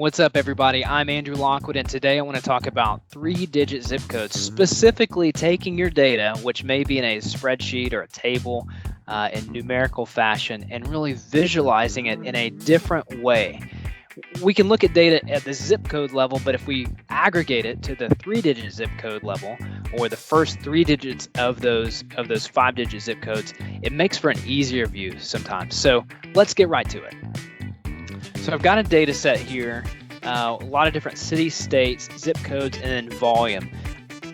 What's up, everybody? I'm Andrew Lockwood, and today I want to talk about 3-digit zip codes, specifically taking your data, which may be in a spreadsheet or a table in numerical fashion, and really visualizing it in a different way. We can look at data at the zip code level, but if we aggregate it to the 3-digit zip code level, or the first 3 digits of those 5-digit zip codes, it makes for an easier view sometimes. So let's get right to it. So I've got a data set here, a lot of different cities, states, zip codes, and then volume.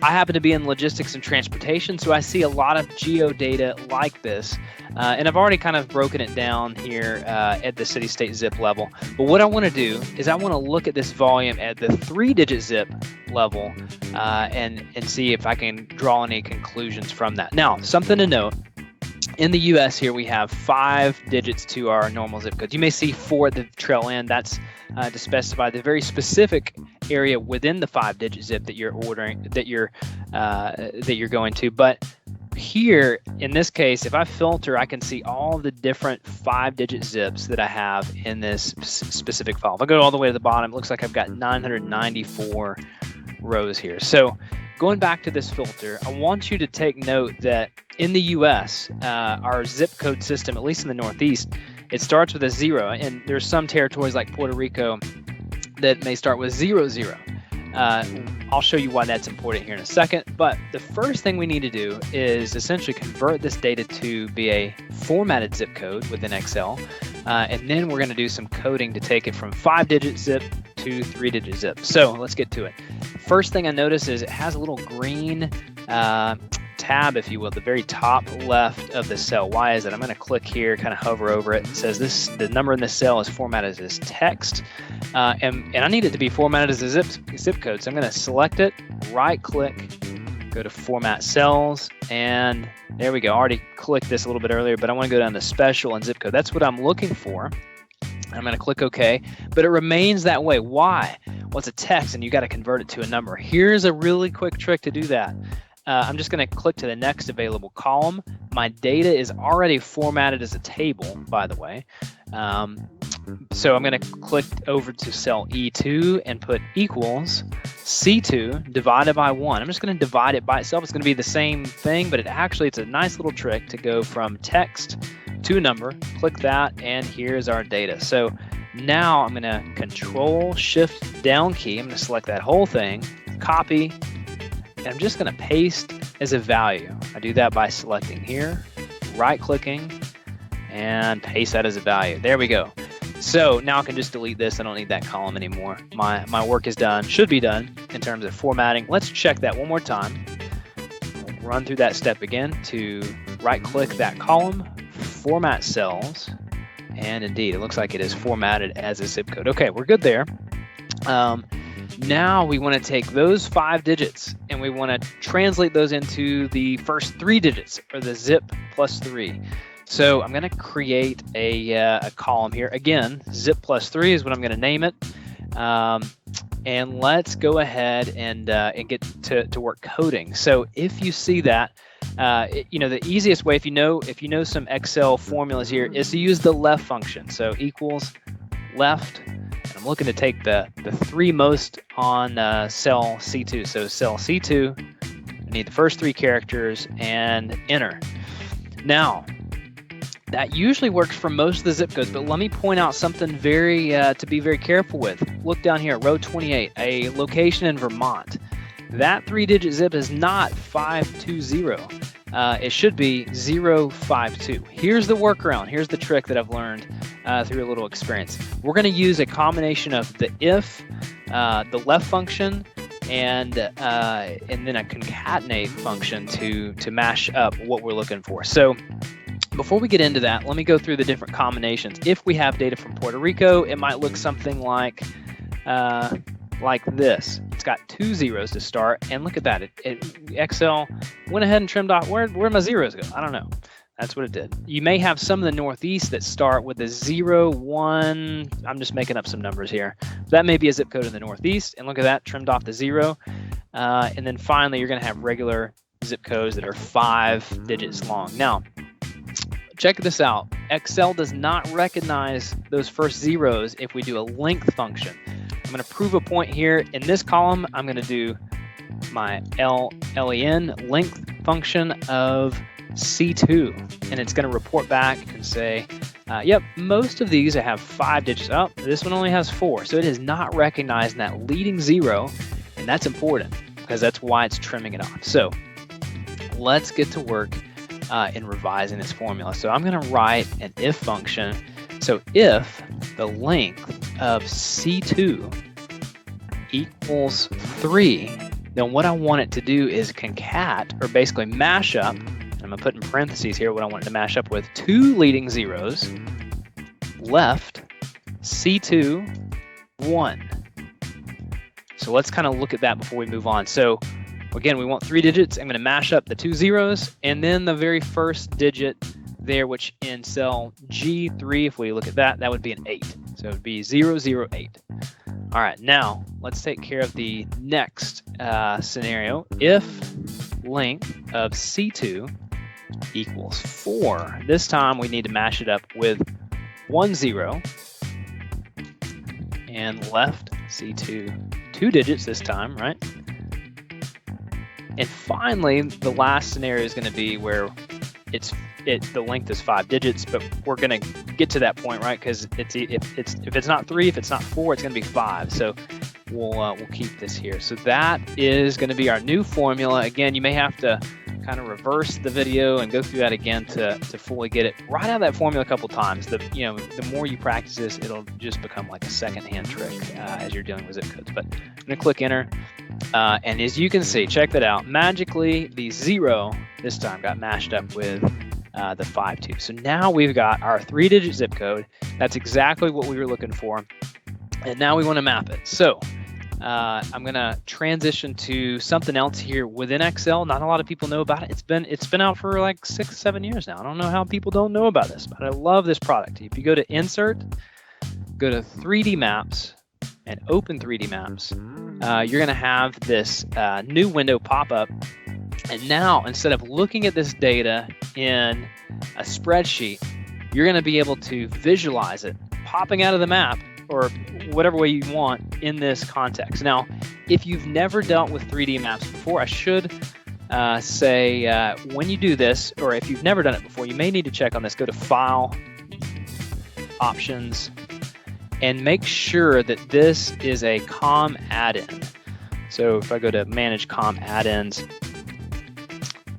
I happen to be in logistics and transportation, so I see a lot of geo data like this. And I've already kind of broken it down here at the city, state, zip level. But what I want to do is I want to look at this volume at the 3-digit zip level and see if I can draw any conclusions from that. Now, something to note. In the US here, we have 5 digits to our normal zip codes. You may see 4 at the trail end. That's to specify the very specific area within the 5-digit zip that you're ordering, that you're going to. But here, in this case, if I filter, I can see all the different 5-digit zips that I have in this specific file. If I go all the way to the bottom, it looks like I've got 994 rows here. So going back to this filter, I want you to take note that in the US, our zip code system, at least in the Northeast, it starts with a 0, and there's some territories like Puerto Rico that may start with 00. I'll show you why that's important here in a second, but the first thing we need to do is essentially convert this data to be a formatted zip code within Excel, and then we're going to do some coding to take it from 5-digit zip to 3-digit zip. So let's get to it. First thing I notice is it has a little green tab, if you will, at the very top left of the cell. Why is it? I'm going to click here, kind of hover over it. It says the number in this cell is formatted as text, and I need it to be formatted as a zip code. So I'm going to select it, right click, go to Format Cells, and there we go. I already clicked this a little bit earlier, but I want to go down to Special and Zip Code. That's what I'm looking for. I'm going to click OK, but it remains that way. Why? Well, it's a text, and you got to convert it to a number. Here's a really quick trick to do that. I'm just going to click to the next available column. My data is already formatted as a table, by the way. So I'm going to click over to cell E2 and put equals C2 divided by 1. I'm just going to divide it by itself. It's going to be the same thing, but it's a nice little trick to go from text to a number. Click that, and here's our data. So now I'm going to Control-Shift-Down key. I'm going to select that whole thing, copy, and I'm just going to paste as a value. I do that by selecting here, right-clicking, and paste that as a value. There we go. So now I can just delete this. I don't need that column anymore. My work is done, should be done in terms of formatting. Let's check that one more time. Run through that step again to right-click that column, Format Cells, and indeed, it looks like it is formatted as a zip code. Okay, we're good there. Now we want to take those 5 digits and we want to translate those into the first 3 digits, or the zip plus 3. So I'm going to create a column here. Again, zip plus 3 is what I'm going to name it. And let's go ahead and get to work coding. So if you see that, the easiest way, if you know some Excel formulas here, is to use the left function. So equals left. I'm looking to take the 3 most on cell C2. So cell C2, I need the first 3 characters and enter. Now, that usually works for most of the zip codes, but let me point out something to be very careful with. Look down here, row 28, a location in Vermont. That 3-digit zip is not 520. It should be 052. Here's the workaround. Here's the trick that I've learned through a little experience. We're going to use a combination of the if, the left function, and then a concatenate function to mash up what we're looking for. So before we get into that, let me go through the different combinations. If we have data from Puerto Rico, it might look something like this. It's got 2 zeros to start, and look at that. Excel went ahead and trimmed off. Where'd my zeros go? I don't know. That's what it did. You may have some in the Northeast that start with a 0, 1. I'm just making up some numbers here. That may be a zip code in the Northeast, and look at that, trimmed off the 0. And then finally, you're going to have regular zip codes that are 5 digits long. Now, check this out. Excel does not recognize those first zeros if we do a length function. I'm going to prove a point here. In this column, I'm going to do my len length function of C2, and it's going to report back and say, yep, most of these I have 5 digits. Oh, this one only has 4, so it is not recognizing that leading 0, and that's important because that's why it's trimming it off. So let's get to work in revising this formula. So I'm going to write an if function. So if the length of C2 equals 3, then what I want it to do is concat, or basically mash up, and I'm going to put in parentheses here what I want it to mash up with, 2 leading zeros, left, C2, 1. So let's kind of look at that before we move on. So again, we want 3 digits. I'm going to mash up the 2 zeros, and then the very first digit there, which in cell G3, if we look at that, that would be an 8. So it would be 008. All right, now let's take care of the next scenario. If length of C2 equals 4, this time we need to mash it up with 1 0 and left C2, 2 digits this time, right? And finally, the last scenario is going to be where the length is 5 digits, but we're going to get to that point, right? Because if it's not 3, if it's not 4, it's going to be 5. So we'll keep this here. So that is going to be our new formula. Again, you may have to kind of reverse the video and go through that again to fully get it. Write out that formula a couple times. The more you practice this, it'll just become like a second-hand trick as you're dealing with zip codes. But I'm going to click enter. And as you can see, check that out. Magically, the 0 this time got mashed up with the 5-2. So now we've got our 3-digit zip code. That's exactly what we were looking for. And now we want to map it. So I'm going to transition to something else here within Excel. Not a lot of people know about it. It's been out for like 6-7 years now. I don't know how people don't know about this, but I love this product. If you go to Insert, go to 3D Maps, and open 3D Maps, you're going to have this new window pop up. And now, instead of looking at this data in a spreadsheet, you're going to be able to visualize it popping out of the map, or whatever way you want in this context. Now, if you've never dealt with 3D maps before, I should say when you do this, or if you've never done it before, you may need to check on this. Go to File, Options, and make sure that this is a COM add-in. So if I go to Manage COM add-ins,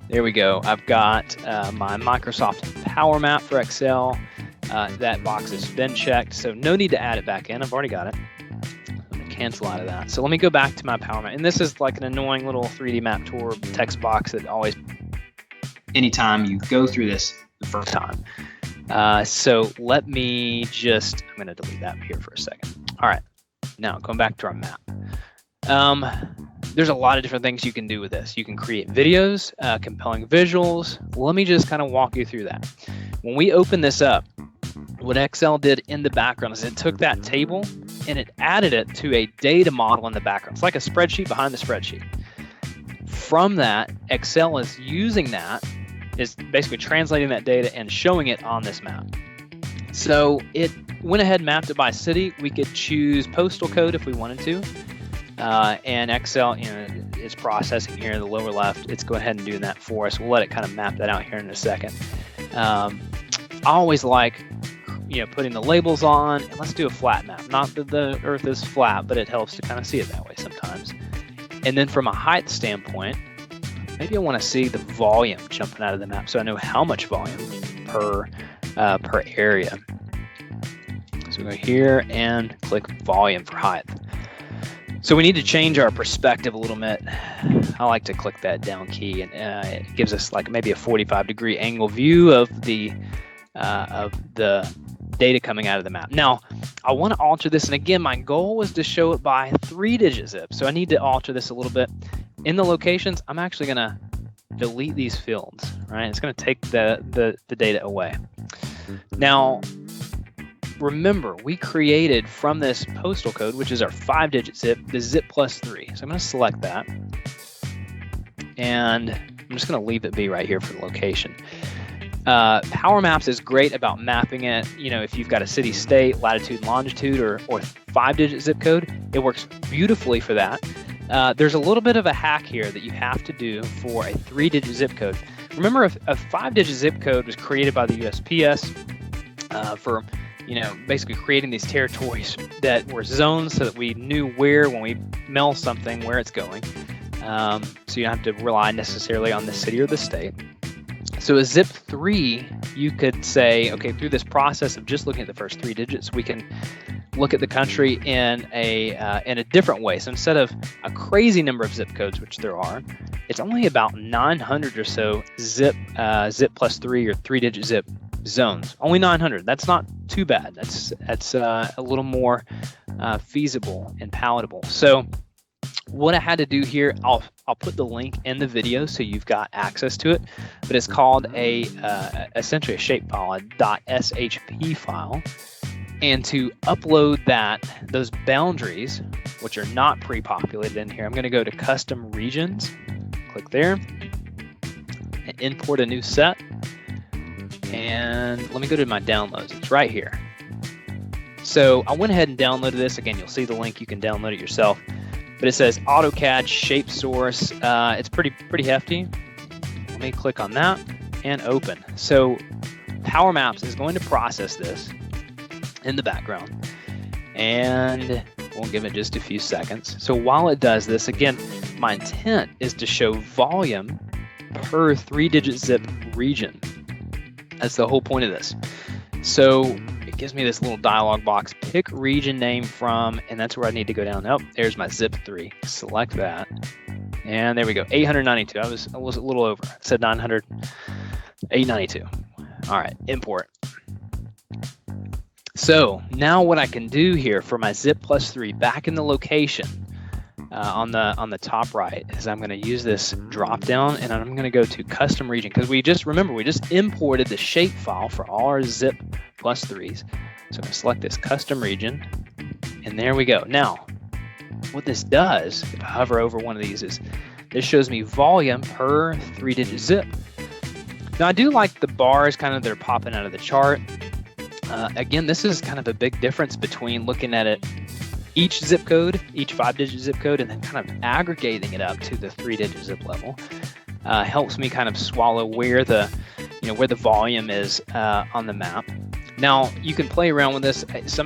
there we go. I've got my Microsoft Power Map for Excel. That box has been checked, so no need to add it back in. I've already got it. I'm going to cancel out of that. So let me go back to my Power Map. And this is like an annoying little 3D Map Tour text box that always, anytime you go through this the first time. So let me just, I'm going to delete that here for a second. All right, now going back to our map. There's a lot of different things you can do with this. You can create videos, compelling visuals. Let me just kind of walk you through that. When we open this up, what Excel did in the background is it took that table and it added it to a data model in the background. It's like a spreadsheet behind the spreadsheet. From that, Excel is using that, is basically translating that data and showing it on this map. So it went ahead and mapped it by city. We could choose postal code if we wanted to. And Excel, is processing here in the lower left. It's going ahead and doing that for us. We'll let it kind of map that out here in a second. I always like, putting the labels on. And let's do a flat map. Not that the Earth is flat, but it helps to kind of see it that way sometimes. And then from a height standpoint, maybe I want to see the volume jumping out of the map, so I know how much volume per area. So go here and click volume for height. So we need to change our perspective a little bit. I like to click that down key, and it gives us like maybe a 45-degree angle view of the data coming out of the map. Now, I want to alter this, and again, my goal was to show it by 3-digit zip, so I need to alter this a little bit. In the locations, I'm actually going to delete these fields, right? It's going to take the data away. Now, remember, we created from this postal code, which is our 5-digit zip, the Zip+3. So I'm going to select that, and I'm just going to leave it be right here for the location. Power Maps is great about mapping it. You know, if you've got a city, state, latitude, and longitude, or 5-digit zip code, it works beautifully for that. There's a little bit of a hack here that you have to do for a 3-digit zip code. Remember, a 5-digit zip code was created by the USPS for, you know, basically creating these territories that were zones so that we knew where, when we mail something, where it's going. So you don't have to rely necessarily on the city or the state. So a Zip+3, you could say, okay, through this process of just looking at the first 3 digits, we can look at the country in a different way. So instead of a crazy number of zip codes, which there are, it's only about 900 or so Zip+3 or 3-digit zip zones. Only 900. That's not too bad. That's a little more feasible and palatable. So what I had to do here, I'll put the link in the video so you've got access to it, but it's called essentially a shapefile, a .shp file. And to upload those boundaries, which are not pre-populated in here, I'm going to go to custom regions, click there, and import a new set. And let me go to my downloads. It's right here. So I went ahead and downloaded this. Again, you'll see the link. You can download it yourself. But it says AutoCAD shape source. It's pretty hefty. Let me click on that and open. So Power Maps is going to process this in the background, and we'll give it just a few seconds. So while it does this, again, my intent is to show volume per 3-digit zip region. That's the whole point of this. So it gives me this little dialog box, pick region name from, and that's where I need to go down. Oh, there's my Zip+3. Select that, and there we go. 892. I was a little over. It said 900. 892. All right, import. So now what I can do here for my Zip+3 back in the location on the top right is I'm going to use this drop down, and I'm going to go to custom region, because we just imported the shape file for all our Zip+3s. So I'm going to select this custom region, and there we go. Now what this does, if I hover over one of these, is this shows me volume per 3-digit zip. Now I do like the bars they're popping out of the chart. Again, this is kind of a big difference between looking at it each zip code, each 5-digit zip code, and then kind of aggregating it up to the 3-digit zip level. Helps me kind of swallow where the volume is on the map. Now you can play around with this.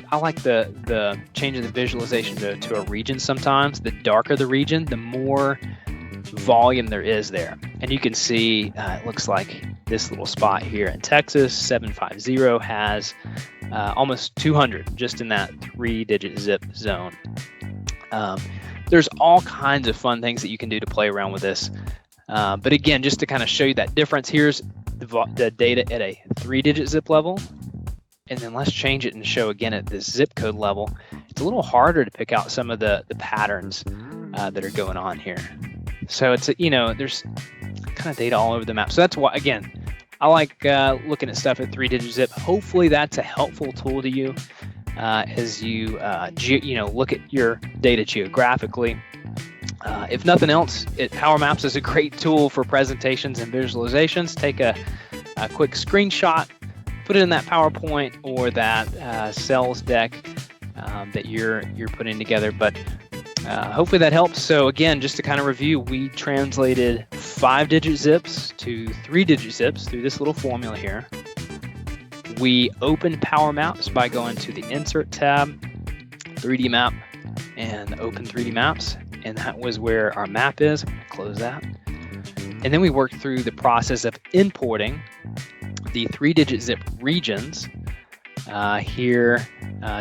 I like the changing the visualization to a region. Sometimes the darker the region, the more volume there is there. And you can see it looks like this little spot here in Texas, 750 has almost 200 just in that 3-digit zip zone. There's all kinds of fun things that you can do to play around with this. But again, just to kind of show you that difference, here's the data at a 3-digit zip level. And then let's change it and show again at the zip code level. It's a little harder to pick out some of the patterns that are going on here. So it's there's kind of data all over the map. So that's why, again, I like looking at stuff at 3-digit zip. Hopefully that's a helpful tool to you as you look at your data geographically. If nothing else, Power Maps is a great tool for presentations and visualizations. Take a quick screenshot, put it in that PowerPoint or that sales deck that you're putting together. But hopefully that helps. So again, just to kind of review, we translated 5-digit zips to 3-digit zips through this little formula here. We opened Power Maps by going to the Insert tab, 3D Map, and Open 3D Maps. And that was where our map is. I'm going to close that. And then we worked through the process of importing the 3-digit zip regions here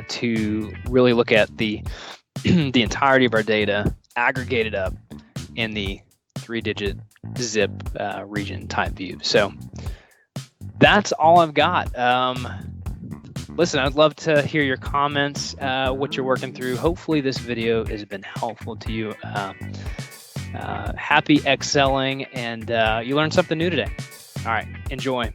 to really look at the entirety of our data aggregated up in the 3-digit zip region type view. So that's all I've got. Listen, I'd love to hear your comments, what you're working through. Hopefully this video has been helpful to you. Happy excelling, and you learned something new today. All right, enjoy.